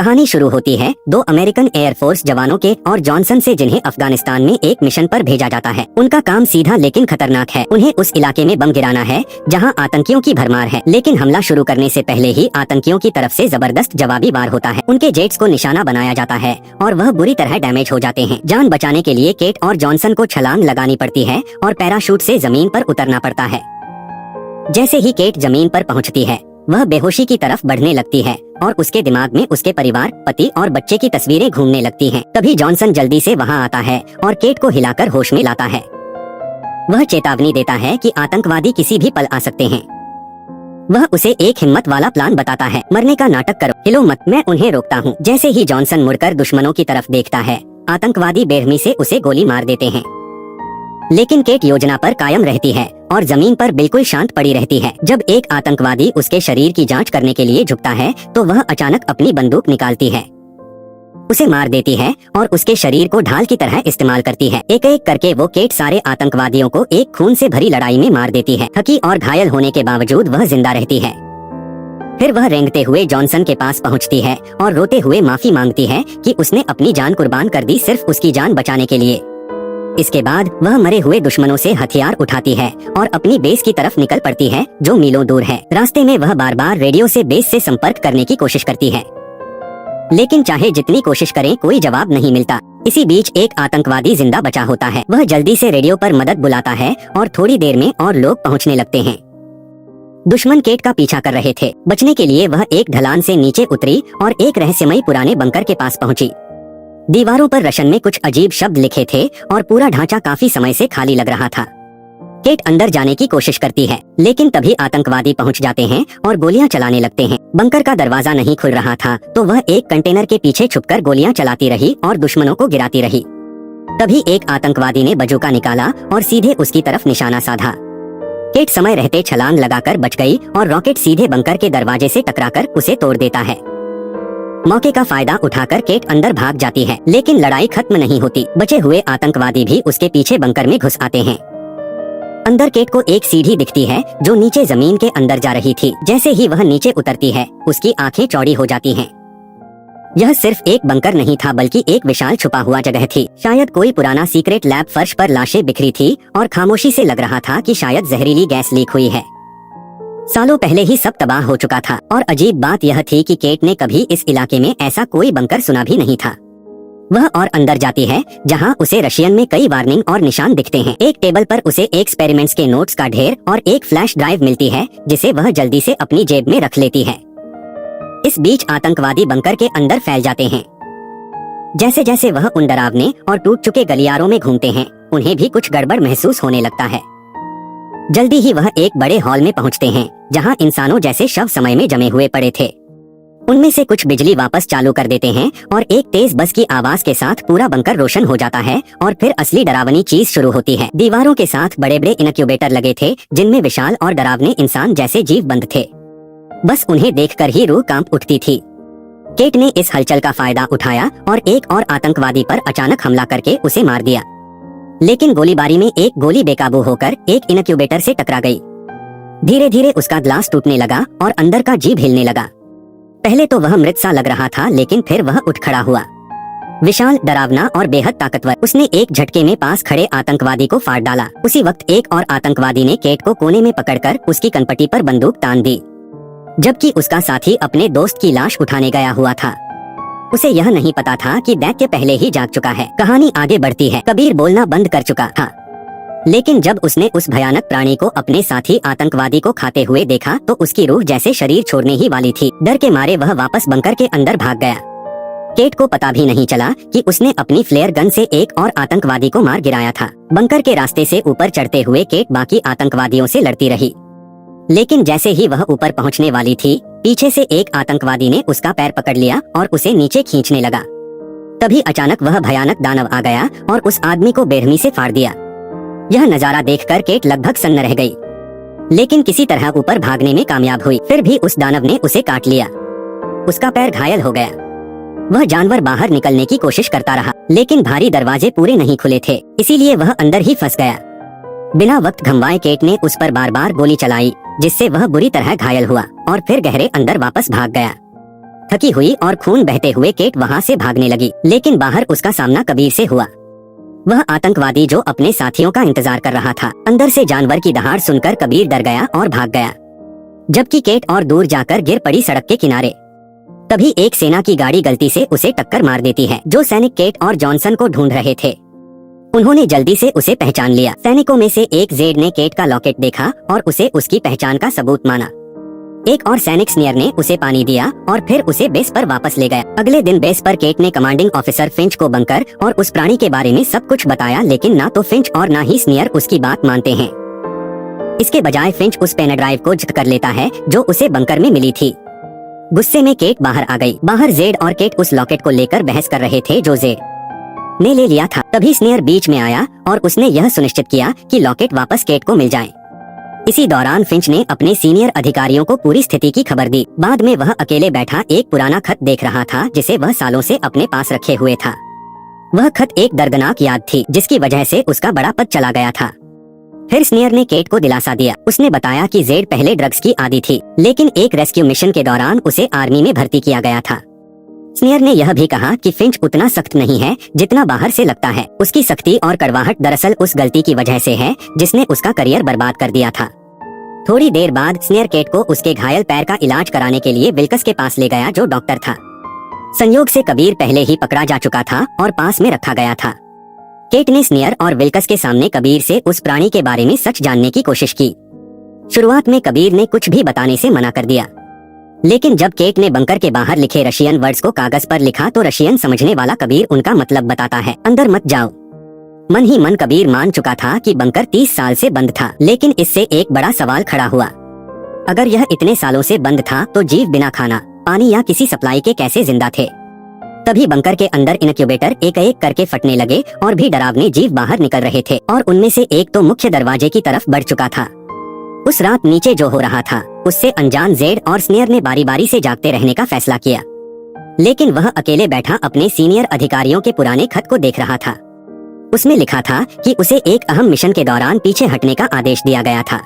कहानी शुरू होती है दो अमेरिकन एयरफोर्स जवानों के और जॉनसन से, जिन्हें अफगानिस्तान में एक मिशन पर भेजा जाता है। उनका काम सीधा लेकिन खतरनाक है। उन्हें उस इलाके में बम गिराना है जहां आतंकियों की भरमार है। लेकिन हमला शुरू करने से पहले ही आतंकियों की तरफ से जबरदस्त जवाबी वार होता है। उनके जेट्स को निशाना बनाया जाता है और वह बुरी तरह डैमेज हो जाते हैं। जान बचाने के लिए केट और जॉनसन को छलांग लगानी पड़ती है और पैराशूट से जमीन पर उतरना पड़ता है। जैसे ही केट जमीन पर पहुंचती है, वह बेहोशी की तरफ बढ़ने लगती है और उसके दिमाग में उसके परिवार, पति और बच्चे की तस्वीरें घूमने लगती हैं। तभी जॉनसन जल्दी से वहां आता है और केट को हिलाकर होश में लाता है। वह चेतावनी देता है कि आतंकवादी किसी भी पल आ सकते हैं। वह उसे एक हिम्मत वाला प्लान बताता है। मरने का नाटक करो, हिलो मत, मैं उन्हें रोकता हूँ। जैसे ही जॉनसन मुड़कर दुश्मनों की तरफ देखता है, आतंकवादी बेरहमी से उसे गोली मार देते हैं। लेकिन केट योजना पर कायम रहती है और जमीन पर बिल्कुल शांत पड़ी रहती है। जब एक आतंकवादी उसके शरीर की जांच करने के लिए झुकता है तो वह अचानक अपनी बंदूक निकालती है, उसे मार देती है और उसके शरीर को ढाल की तरह इस्तेमाल करती है। एक एक करके वो केट सारे आतंकवादियों को एक खून से भरी लड़ाई में मार देती है। थकी और घायल होने के बावजूद वह जिंदा रहती है। फिर वह रेंगते हुए जॉनसन के पास पहुंचती है और रोते हुए माफी मांगती है कि उसने अपनी जान कुर्बान कर दी सिर्फ उसकी जान बचाने के लिए। इसके बाद वह मरे हुए दुश्मनों से हथियार उठाती है और अपनी बेस की तरफ निकल पड़ती है, जो मीलों दूर है। रास्ते में वह बार बार रेडियो से बेस से संपर्क करने की कोशिश करती है, लेकिन चाहे जितनी कोशिश करें कोई जवाब नहीं मिलता। इसी बीच एक आतंकवादी जिंदा बचा होता है। वह जल्दी से रेडियो पर मदद बुलाता है और थोड़ी देर में और लोग पहुंचने लगते हैं। दुश्मन केट का पीछा कर रहे थे। बचने के लिए वह एक ढलान से नीचे उतरी और एक रहस्यमयी पुराने बंकर के पास पहुंची। दीवारों पर रोशन में कुछ अजीब शब्द लिखे थे और पूरा ढांचा काफी समय से खाली लग रहा था। केट अंदर जाने की कोशिश करती है, लेकिन तभी आतंकवादी पहुंच जाते हैं और गोलियां चलाने लगते हैं। बंकर का दरवाजा नहीं खुल रहा था तो वह एक कंटेनर के पीछे छुपकर गोलियां चलाती रही और दुश्मनों को गिराती रही। तभी एक आतंकवादी ने बजूका निकाला और सीधे उसकी तरफ निशाना साधा। केट समय रहते छलांग लगाकर बच गई और रॉकेट सीधे बंकर के दरवाजे से टकराकर उसे तोड़ देता है। मौके का फायदा उठाकर केट अंदर भाग जाती है, लेकिन लड़ाई खत्म नहीं होती। बचे हुए आतंकवादी भी उसके पीछे बंकर में घुस आते हैं। अंदर केट को एक सीढ़ी दिखती है जो नीचे जमीन के अंदर जा रही थी। जैसे ही वह नीचे उतरती है, उसकी आंखें चौड़ी हो जाती हैं। यह सिर्फ एक बंकर नहीं था, बल्कि एक विशाल छुपा हुआ जगह थी। शायद कोई पुराना सीक्रेट लैब। फर्श पर लाशें बिखरी थी और खामोशी से लग रहा था कि शायद जहरीली गैस लीक हुई है। सालों पहले ही सब तबाह हो चुका था और अजीब बात यह थी कि केट ने कभी इस इलाके में ऐसा कोई बंकर सुना भी नहीं था। वह और अंदर जाती है, जहां उसे रशियन में कई वार्निंग और निशान दिखते हैं। एक टेबल पर उसे एक्सपेरिमेंट्स के नोट्स का ढेर और एक फ्लैश ड्राइव मिलती है, जिसे वह जल्दी से अपनी जेब में रख लेती है। इस बीच आतंकवादी बंकर के अंदर फैल जाते हैं। जैसे जैसे वह उन डरावने और टूट चुके गलियारों में घूमते हैं, उन्हें भी कुछ गड़बड़ महसूस होने लगता है। जल्दी ही वह एक बड़े हॉल में पहुंचते हैं, जहां इंसानों जैसे शव समय में जमे हुए पड़े थे। उनमें से कुछ बिजली वापस चालू कर देते हैं और एक तेज बस की आवाज के साथ पूरा बंकर रोशन हो जाता है और फिर असली डरावनी चीज शुरू होती है। दीवारों के साथ बड़े बड़े इनक्यूबेटर लगे थे, जिनमें विशाल और डरावने इंसान जैसे जीव बंद थे। बस उन्हें देखकर ही रूह कांप उठती थी। केट ने इस हलचल का फायदा उठाया और एक और आतंकवादी पर अचानक हमला करके उसे मार दिया। लेकिन गोलीबारी में एक गोली बेकाबू होकर एक इनक्यूबेटर से टकरा गई। धीरे धीरे उसका ग्लास टूटने लगा और अंदर का जीव हिलने लगा। पहले तो वह मृत सा लग रहा था, लेकिन फिर वह उठ खड़ा हुआ। विशाल, डरावना और बेहद ताकतवर। उसने एक झटके में पास खड़े आतंकवादी को फाड़ डाला। उसी वक्त एक और आतंकवादी ने केट को कोने में पकड़कर उसकी कनपटी पर बंदूक तान दी, जबकि उसका साथी अपने दोस्त की लाश उठाने गया हुआ था। उसे यह नहीं पता था कि दैत्य पहले ही जाग चुका है। कहानी आगे बढ़ती है। कबीर बोलना बंद कर चुका था, लेकिन जब उसने उस भयानक प्राणी को अपने साथी आतंकवादी को खाते हुए देखा तो उसकी रूह जैसे शरीर छोड़ने ही वाली थी। डर के मारे वह वापस बंकर के अंदर भाग गया। केट को पता भी नहीं चला कि उसने अपनी फ्लेयर गन से एक और आतंकवादी को मार गिराया था। बंकर के रास्ते से ऊपर चढ़ते हुए केट बाकी आतंकवादियों से लड़ती रही, लेकिन जैसे ही वह ऊपर पहुंचने वाली थी, पीछे से एक आतंकवादी ने उसका पैर पकड़ लिया और उसे नीचे खींचने लगा। तभी अचानक वह भयानक दानव आ गया और उस आदमी को बेरहमी से फाड़ दिया। यह नजारा देखकर केट लगभग सन्न रह गई, लेकिन किसी तरह ऊपर भागने में कामयाब हुई। फिर भी उस दानव ने उसे काट लिया। उसका पैर घायल हो गया। वह जानवर बाहर निकलने की कोशिश करता रहा, लेकिन भारी दरवाजे पूरे नहीं खुले थे, इसीलिए वह अंदर ही फंस गया। बिना वक्त गंवाए केट ने उस पर बार बार गोली चलाई, जिससे वह बुरी तरह घायल हुआ और फिर गहरे अंदर वापस भाग गया। थकी हुई और खून बहते हुए केट वहाँ से भागने लगी, लेकिन बाहर उसका सामना कबीर से हुआ। वह आतंकवादी जो अपने साथियों का इंतजार कर रहा था। अंदर से जानवर की दहाड़ सुनकर कबीर डर गया और भाग गया, जबकि केट और दूर जाकर गिर पड़ी सड़क के किनारे। तभी एक सेना की गाड़ी गलती से उसे टक्कर मार देती है। जो सैनिक केट और जॉनसन को ढूंढ रहे थे, उन्होंने जल्दी से उसे पहचान लिया। सैनिकों में से एक जेड ने केट का लॉकेट देखा और उसे उसकी पहचान का सबूत माना। एक और सैनिक स्नेयर ने उसे पानी दिया और फिर उसे बेस पर वापस ले गया। अगले दिन बेस पर केट ने कमांडिंग ऑफिसर फिंच को बंकर और उस प्राणी के बारे में सब कुछ बताया, लेकिन ना तो फिंच और ना ही स्नेयर उसकी बात मानते हैं। इसके बजाय फिंच उस पेन ड्राइव को जब्त कर लेता है जो उसे बंकर में मिली थी। गुस्से में केट बाहर आ गई। बाहर जेड और केट उस लॉकेट को लेकर बहस कर रहे थे जो जेड ने ले लिया था। तभी स्नेयर बीच में आया और उसने यह सुनिश्चित किया कि लॉकेट वापस केट को मिल जाए। इसी दौरान फिंच ने अपने सीनियर अधिकारियों को पूरी स्थिति की खबर दी। बाद में वह अकेले बैठा एक पुराना खत देख रहा था जिसे वह सालों से अपने पास रखे हुए था। वह खत एक दर्दनाक याद थी जिसकी वजह से उसका बड़ा पद चला गया था। फिर स्नेयर ने केट को दिलासा दिया। उसने बताया कि जेड पहले ड्रग्स की आदी थी, लेकिन एक रेस्क्यू मिशन के दौरान उसे आर्मी में भर्ती किया गया था। स्नेयर ने यह भी कहा कि फिंच उतना सख्त नहीं है जितना बाहर से लगता है। उसकी सख्ती और कड़वाहट दरअसल उस गलती की वजह से है जिसने उसका करियर बर्बाद कर दिया था। थोड़ी देर बाद स्नेयर केट को उसके घायल पैर का इलाज कराने के लिए विल्कस के पास ले गया जो डॉक्टर था। संयोग से कबीर पहले ही पकड़ा जा चुका था और पास में रखा गया था। केट ने स्नेयर और विल्कस के सामने कबीर से उस प्राणी के बारे में सच जानने की कोशिश की। शुरुआत में कबीर ने कुछ भी बताने से मना कर दिया, लेकिन जब केट ने बंकर के बाहर लिखे रशियन वर्ड्स को कागज पर लिखा तो रशियन समझने वाला कबीर उनका मतलब बताता है। अंदर मत जाओ। मन ही मन कबीर मान चुका था कि बंकर 30 साल से बंद था, लेकिन इससे एक बड़ा सवाल खड़ा हुआ। अगर यह इतने सालों से बंद था तो जीव बिना खाना, पानी या किसी सप्लाई के कैसे जिंदा थे? तभी बंकर के अंदर इनक्यूबेटर एक एक करके फटने लगे और भी डरावने जीव बाहर निकल रहे थे, और उनमें से एक तो मुख्य दरवाजे की तरफ बढ़ चुका था। उस रात नीचे जो हो रहा था उससे अनजान जेड और स्नेयर ने बारी बारी से जागते रहने का फैसला किया, लेकिन वह अकेले बैठा अपने सीनियर अधिकारियों के पुराने खत को देख रहा था। उसमें लिखा था कि उसे एक अहम मिशन के दौरान पीछे हटने का आदेश दिया गया था,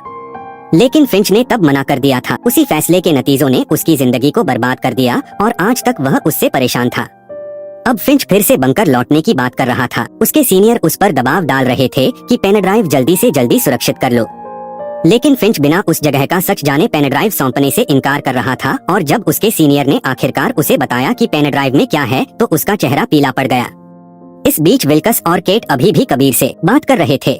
लेकिन फिंच ने तब मना कर दिया था। उसी फैसले के नतीजों ने उसकी जिंदगी को बर्बाद कर दिया और आज तक वह उससे परेशान था। अब फिंच फिर से बंकर लौटने की बात कर रहा था। उसके सीनियर उस पर दबाव डाल रहे थे कि पेन ड्राइव जल्दी से जल्दी सुरक्षित कर लो, लेकिन फिंच बिना उस जगह का सच जाने पेन ड्राइव सौंपने से इनकार कर रहा था। और जब उसके सीनियर ने आखिरकार उसे बताया कि पेन ड्राइव में क्या है तो उसका चेहरा पीला पड़ गया। इस बीच विल्कस और केट अभी भी कबीर से बात कर रहे थे।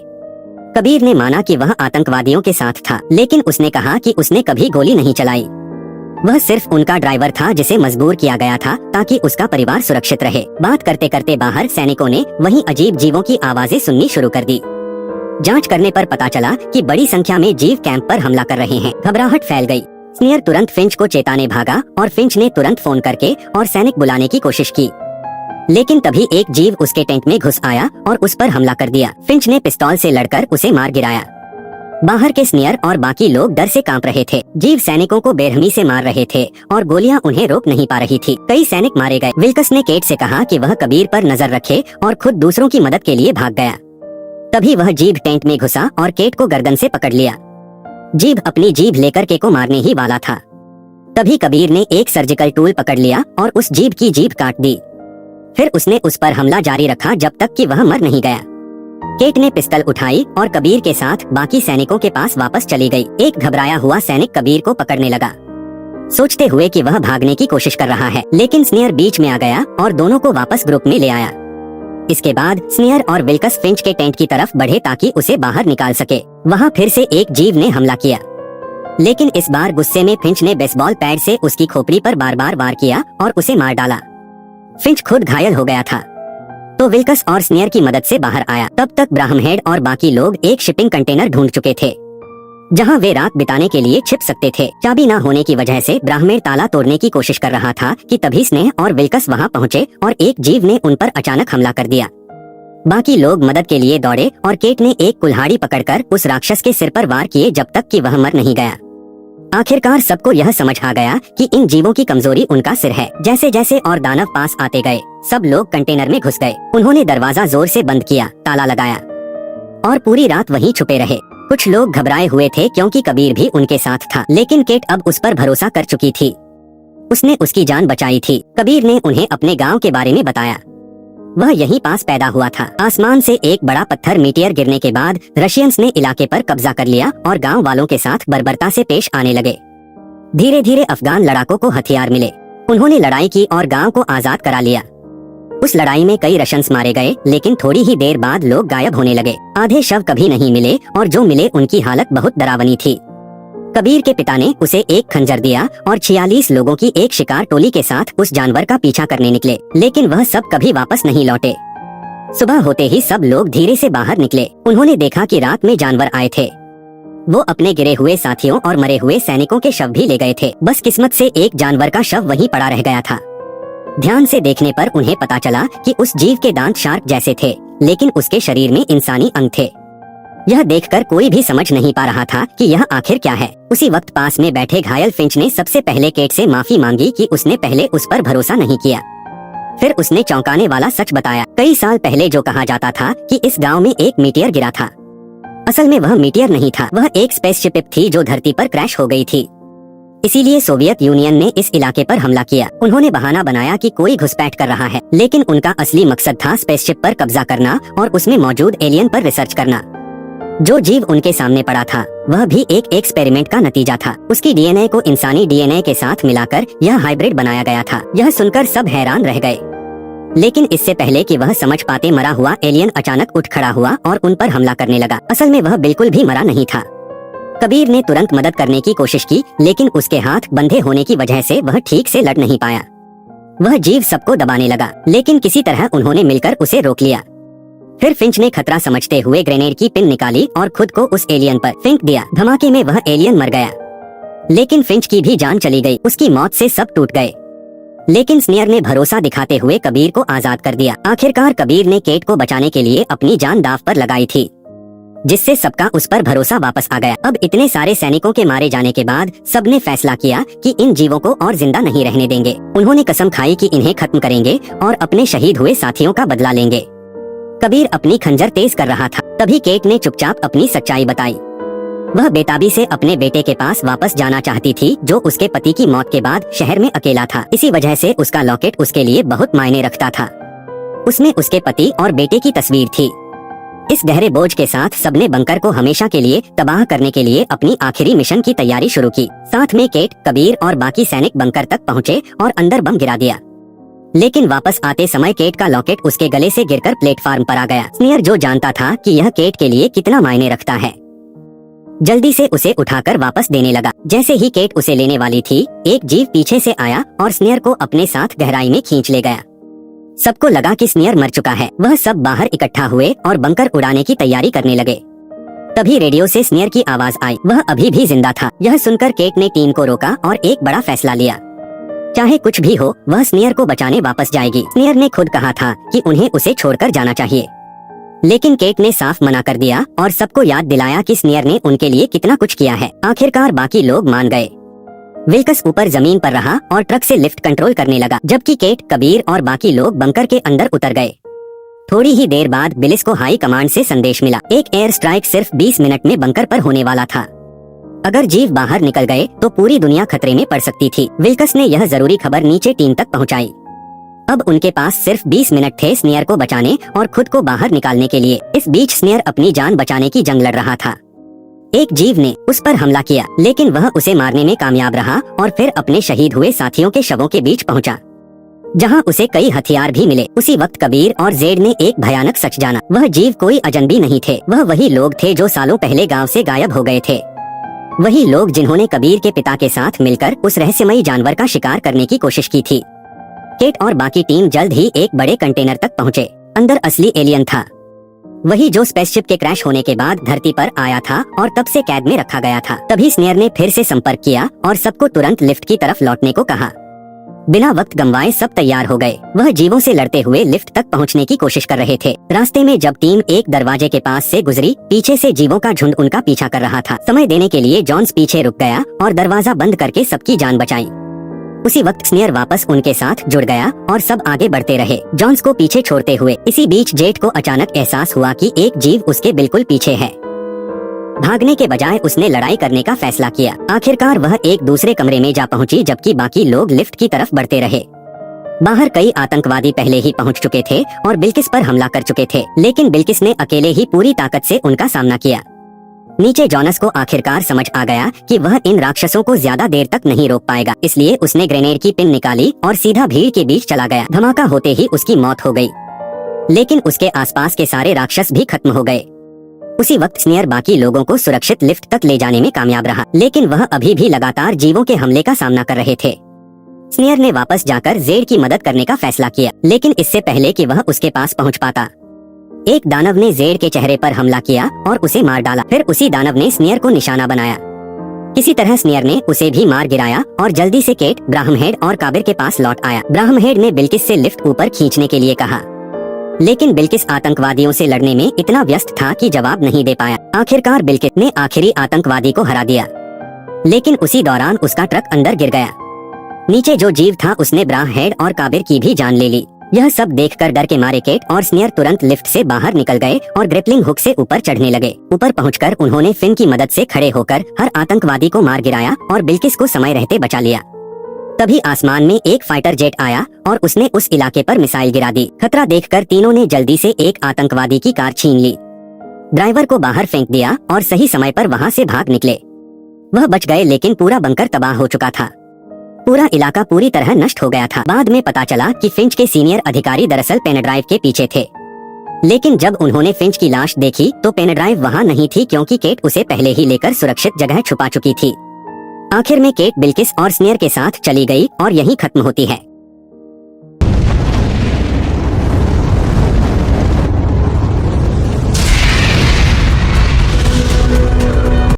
कबीर ने माना कि वह आतंकवादियों के साथ था, लेकिन उसने कहा कि उसने कभी गोली नहीं चलाई। वह सिर्फ उनका ड्राइवर था जिसे मजबूर किया गया था ताकि उसका परिवार सुरक्षित रहे। बात करते करते बाहर सैनिकों ने वहीं अजीब जीवों की आवाजें सुननी शुरू कर दी। जांच करने पर पता चला कि बड़ी संख्या में जीव कैंप पर हमला कर रहे हैं। घबराहट फैल गई। स्नेयर तुरंत फिंच को चेताने भागा और फिंच ने तुरंत फोन करके और सैनिक बुलाने की कोशिश की, लेकिन तभी एक जीव उसके टेंट में घुस आया और उस पर हमला कर दिया। फिंच ने पिस्तौल से लड़कर उसे मार गिराया। बाहर के स्नेयर और बाकी लोग डर से कांप रहे थे। जीव सैनिकों को बेरहमी से मार रहे थे और गोलियां उन्हें रोक नहीं पा रही थी। कई सैनिक मारे गए। विल्कस ने केट से कहा कि वह कबीर पर नजर रखे और खुद दूसरों की मदद के लिए भाग गया। तभी वह जीव टेंट में घुसा और केट को गर्दन से पकड़ लिया। जीव अपनी जीभ लेकर केट को मारने ही वाला था। तभी कबीर ने एक सर्जिकल टूल पकड़ लिया और उस जीव की जीभ काट दी। फिर उसने उस पर हमला जारी रखा जब तक कि वह मर नहीं गया। केट ने पिस्तल उठाई और कबीर के साथ बाकी सैनिकों के पास वापस चली गई। एक घबराया हुआ सैनिक कबीर को पकड़ने लगा, सोचते हुए कि वह भागने की कोशिश कर रहा है, लेकिन स्नेयर बीच में आ गया और दोनों को वापस ग्रुप में ले आया। इसके बाद स्नेयर और विल्कस फिंच के टेंट की तरफ बढ़े ताकि उसे बाहर निकाल सके। वहाँ फिर से एक जीव ने हमला किया, लेकिन इस बार गुस्से में फिंच ने बेसबॉल पैड से उसकी खोपड़ी पर बार बार वार किया और उसे मार डाला। फिंच खुद घायल हो गया था तो विल्कस और स्नेयर की मदद से बाहर आया। तब तक ब्राह्महेड और बाकी लोग एक शिपिंग कंटेनर ढूंढ चुके थे जहां वे रात बिताने के लिए छिप सकते थे। चाबी न होने की वजह से ब्राह्मण ताला तोड़ने की कोशिश कर रहा था कि तभी स्नेह और विल्कस वहां पहुंचे और एक जीव ने उन पर अचानक हमला कर दिया। बाकी लोग मदद के लिए दौड़े और केट ने एक कुल्हाड़ी पकड़कर उस राक्षस के सिर पर वार किए जब तक कि वह मर नहीं गया। आखिरकार सबको यह समझ आ गया कि इन जीवों की कमजोरी उनका सिर है। जैसे जैसे और दानव पास आते गए सब लोग कंटेनर में घुस गए। उन्होंने दरवाजा जोर से बंद किया, ताला लगाया और पूरी रात वहीं छुपे रहे। कुछ लोग घबराए हुए थे क्योंकि कबीर भी उनके साथ था, लेकिन केट अब उस पर भरोसा कर चुकी थी। उसने उसकी जान बचाई थी। कबीर ने उन्हें अपने गांव के बारे में बताया। वह यहीं पास पैदा हुआ था। आसमान से एक बड़ा पत्थर मीटियर गिरने के बाद रशियंस ने इलाके पर कब्जा कर लिया और गांव वालों के साथ बर्बरता से पेश आने लगे। धीरे धीरे अफगान लड़ाकों को हथियार मिले। उन्होंने लड़ाई की और गांव को आजाद करा लिया। उस लड़ाई में कई रशियंस मारे गए, लेकिन थोड़ी ही देर बाद लोग गायब होने लगे। आधे शव कभी नहीं मिले और जो मिले उनकी हालत बहुत डरावनी थी। कबीर के पिता ने उसे एक खंजर दिया और 46 लोगों की एक शिकार टोली के साथ उस जानवर का पीछा करने निकले, लेकिन वह सब कभी वापस नहीं लौटे। सुबह होते ही सब लोग धीरे से बाहर निकले। उन्होंने देखा कि रात में जानवर आए थे। वो अपने गिरे हुए साथियों और मरे हुए सैनिकों के शव भी ले गए थे। बस किस्मत से एक जानवर का शव वहीं पड़ा रह गया था। ध्यान से देखने पर उन्हें पता चला कि उस जीव के दांत शार्क जैसे थे, लेकिन उसके शरीर में इंसानी अंग थे। यह देखकर कोई भी समझ नहीं पा रहा था कि यह आखिर क्या है। उसी वक्त पास में बैठे घायल फिंच ने सबसे पहले केट से माफी मांगी कि उसने पहले उस पर भरोसा नहीं किया। फिर उसने चौंकाने वाला सच बताया। कई साल पहले जो कहा जाता था कि इस गांव में एक मीटियर गिरा था, असल में वह मीटियर नहीं था, वह एक स्पेसशिप थी जो धरती पर क्रैश हो गई थी। इसीलिए सोवियत यूनियन ने इस इलाके पर हमला किया। उन्होंने बहाना बनाया कि कोई घुसपैठ कर रहा है, लेकिन उनका असली मकसद था स्पेसशिप पर कब्जा करना और उसमें मौजूद एलियन पर रिसर्च करना। जो जीव उनके सामने पड़ा था वह भी एक एक्सपेरिमेंट का नतीजा था। उसकी डीएनए को इंसानी डीएनए के साथ मिलाकर यह हाइब्रिड बनाया गया था। यह सुनकर सब हैरान रह गए, लेकिन इससे पहले कि वह समझ पाते मरा हुआ एलियन अचानक उठ खड़ा हुआ और उन पर हमला करने लगा। असल में वह बिल्कुल भी मरा नहीं था। कबीर ने तुरंत मदद करने की कोशिश की, लेकिन उसके हाथ बंधे होने की वजह से वह ठीक से लड़ नहीं पाया। वह जीव सबको दबाने लगा, लेकिन किसी तरह उन्होंने मिलकर उसे रोक लिया। फिर फिंच ने खतरा समझते हुए ग्रेनेड की पिन निकाली और खुद को उस एलियन पर फेंक दिया। धमाके में वह एलियन मर गया, लेकिन फिंच की भी जान चली गई। उसकी मौत से सब टूट गए, लेकिन स्नेयर ने भरोसा दिखाते हुए कबीर को आजाद कर दिया। आखिरकार कबीर ने केट को बचाने के लिए अपनी जान दांव पर लगाई थी, जिससे सबका उस पर भरोसा वापस आ गया। अब इतने सारे सैनिकों के मारे जाने के बाद सबने फैसला किया कि इन जीवों को और जिंदा नहीं रहने देंगे। उन्होंने कसम खाई कि इन्हें खत्म करेंगे और अपने शहीद हुए साथियों का बदला लेंगे। कबीर अपनी खंजर तेज कर रहा था, तभी केट ने चुपचाप अपनी सच्चाई बताई। वह बेताबी से अपने बेटे के पास वापस जाना चाहती थी, जो उसके पति की मौत के बाद शहर में अकेला था। इसी वजह से उसका लॉकेट उसके लिए बहुत मायने रखता था। उसमें उसके पति और बेटे की तस्वीर थी। इस गहरे बोझ के साथ सबने बंकर को हमेशा के लिए तबाह करने के लिए अपनी आखिरी मिशन की तैयारी शुरू की। साथ में केट, कबीर और बाकी सैनिक बंकर तक पहुँचे और अंदर बम गिरा दिया। लेकिन वापस आते समय केट का लॉकेट उसके गले से गिरकर प्लेटफार्म पर आ गया। स्नेयर, जो जानता था कि यह केट के लिए कितना मायने रखता है, जल्दी से उसे उठाकर वापस देने लगा। जैसे ही केट उसे लेने वाली थी, एक जीव पीछे से आया और स्नेयर को अपने साथ गहराई में खींच ले गया। सबको लगा कि स्नेयर मर चुका है। वह सब बाहर इकट्ठा हुए और बंकर उड़ाने की तैयारी करने लगे। तभी रेडियो से स्नेयर की आवाज आई। वह अभी भी जिंदा था। यह सुनकर केट ने टीम को रोका और एक बड़ा फैसला लिया। चाहे कुछ भी हो, वह स्नेयर को बचाने वापस जाएगी। स्नेयर ने खुद कहा था कि उन्हें उसे छोड़कर जाना चाहिए, लेकिन केट ने साफ मना कर दिया और सबको याद दिलाया कि स्नेयर ने उनके लिए कितना कुछ किया है। आखिरकार बाकी लोग मान गए। विल्कस ऊपर जमीन पर रहा और ट्रक से लिफ्ट कंट्रोल करने लगा, जबकि केट, कबीर और बाकी लोग बंकर के अंदर उतर गए। थोड़ी ही देर बाद बिलिस को हाई कमांड से संदेश मिला। एक एयर स्ट्राइक सिर्फ 20 मिनट में बंकर पर होने वाला था। अगर जीव बाहर निकल गए तो पूरी दुनिया खतरे में पड़ सकती थी। विल्कस ने यह जरूरी खबर नीचे टीम तक पहुंचाई। अब उनके पास सिर्फ 20 मिनट थे स्नेयर को बचाने और खुद को बाहर निकालने के लिए। इस बीच स्नेयर अपनी जान बचाने की जंग लड़ रहा था। एक जीव ने उस पर हमला किया, लेकिन वह उसे मारने में कामयाब रहा और फिर अपने शहीद हुए साथियों के शवों के बीच पहुंचा, जहां उसे कई हथियार भी मिले। उसी वक्त कबीर और जेड ने एक भयानक सच जाना। वह जीव कोई अजनबी नहीं थे, वह वही लोग थे जो सालों पहले गांव से गायब हो गए थे। वही लोग जिन्होंने कबीर के पिता के साथ मिलकर उस रहस्यमयी जानवर का शिकार करने की कोशिश की थी। केट और बाकी टीम जल्द ही एक बड़े कंटेनर तक पहुंचे। अंदर असली एलियन था, वही जो स्पेसशिप के क्रैश होने के बाद धरती पर आया था और तब से कैद में रखा गया था। तभी स्नेयर ने फिर से संपर्क किया और सबको तुरंत लिफ्ट की तरफ लौटने को कहा। बिना वक्त गंवाए सब तैयार हो गए। वह जीवों से लड़ते हुए लिफ्ट तक पहुंचने की कोशिश कर रहे थे। रास्ते में जब टीम एक दरवाजे के पास से गुजरी, पीछे से जीवों का झुंड उनका पीछा कर रहा था। समय देने के लिए जॉन्स पीछे रुक गया और दरवाजा बंद करके सबकी जान बचाई। उसी वक्त स्नेयर वापस उनके साथ जुड़ गया और सब आगे बढ़ते रहे, जॉन्स को पीछे छोड़ते हुए। इसी बीच जेट को अचानक एहसास हुआ कि एक जीव उसके बिल्कुल पीछे है। भागने के बजाय उसने लड़ाई करने का फैसला किया। आखिरकार वह एक दूसरे कमरे में जा पहुंची, जबकि बाकी लोग लिफ्ट की तरफ बढ़ते रहे। बाहर कई आतंकवादी पहले ही पहुंच चुके थे और बिल्किस पर हमला कर चुके थे, लेकिन बिल्किस ने अकेले ही पूरी ताकत से उनका सामना किया। नीचे जॉनस को आखिरकार समझ आ गया कि वह इन राक्षसों को ज्यादा देर तक नहीं रोक पाएगा, इसलिए उसने ग्रेनेड की पिन निकाली और सीधा भीड़ के बीच चला गया। धमाका होते ही उसकी मौत हो गई, लेकिन उसके आसपास के सारे राक्षस भी खत्म हो गए। उसी वक्त स्नेयर बाकी लोगों को सुरक्षित लिफ्ट तक ले जाने में कामयाब रहा, लेकिन वह अभी भी लगातार जीवों के हमले का सामना कर रहे थे। स्नेयर ने वापस जाकर जेड की मदद करने का फैसला किया, लेकिन इससे पहले कि वह उसके पास पहुंच पाता, एक दानव ने जेड के चेहरे पर हमला किया और उसे मार डाला। फिर उसी दानव ने स्नेयर को निशाना बनाया। किसी तरह स्नेयर ने उसे भी मार गिराया और जल्दी से केट, ब्राह्महेड और काबिर के पास लौट आया। ब्राह्महेड ने बिल्किस से लिफ्ट ऊपर खींचने के लिए कहा, लेकिन बिल्किस आतंकवादियों से लड़ने में इतना व्यस्त था कि जवाब नहीं दे पाया। आखिरकार बिल्किस ने आखिरी आतंकवादी को हरा दिया, लेकिन उसी दौरान उसका ट्रक अंदर गिर गया। नीचे जो जीव था उसने ब्राह्महेड और काबिर की भी जान ले ली। यह सब देखकर डर के मारे केट और स्नेयर तुरंत लिफ्ट से बाहर निकल गए और ग्रिपलिंग हुक से ऊपर चढ़ने लगे। ऊपर पहुंचकर उन्होंने फिन की मदद से खड़े होकर हर आतंकवादी को मार गिराया और बिल्किस को समय रहते बचा लिया। तभी आसमान में एक फाइटर जेट आया और उसने उस इलाके पर मिसाइल गिरा दी। खतरा देखकर तीनों ने जल्दी से एक आतंकवादी की कार छीन ली, ड्राइवर को बाहर फेंक दिया और सही समय पर वहां से भाग निकले। वह बच गए, लेकिन पूरा बंकर तबाह हो चुका था। पूरा इलाका पूरी तरह नष्ट हो गया था। बाद में पता चला कि फिंच के सीनियर अधिकारी दरअसल पेनड्राइव के पीछे थे, लेकिन जब उन्होंने फिंच की लाश देखी तो पेनड्राइव वहां नहीं थी, क्योंकि केट उसे पहले ही लेकर सुरक्षित जगह छुपा चुकी थी। आखिर में केट बिल्किस और स्नेयर के साथ चली गई और यहीं खत्म होती है।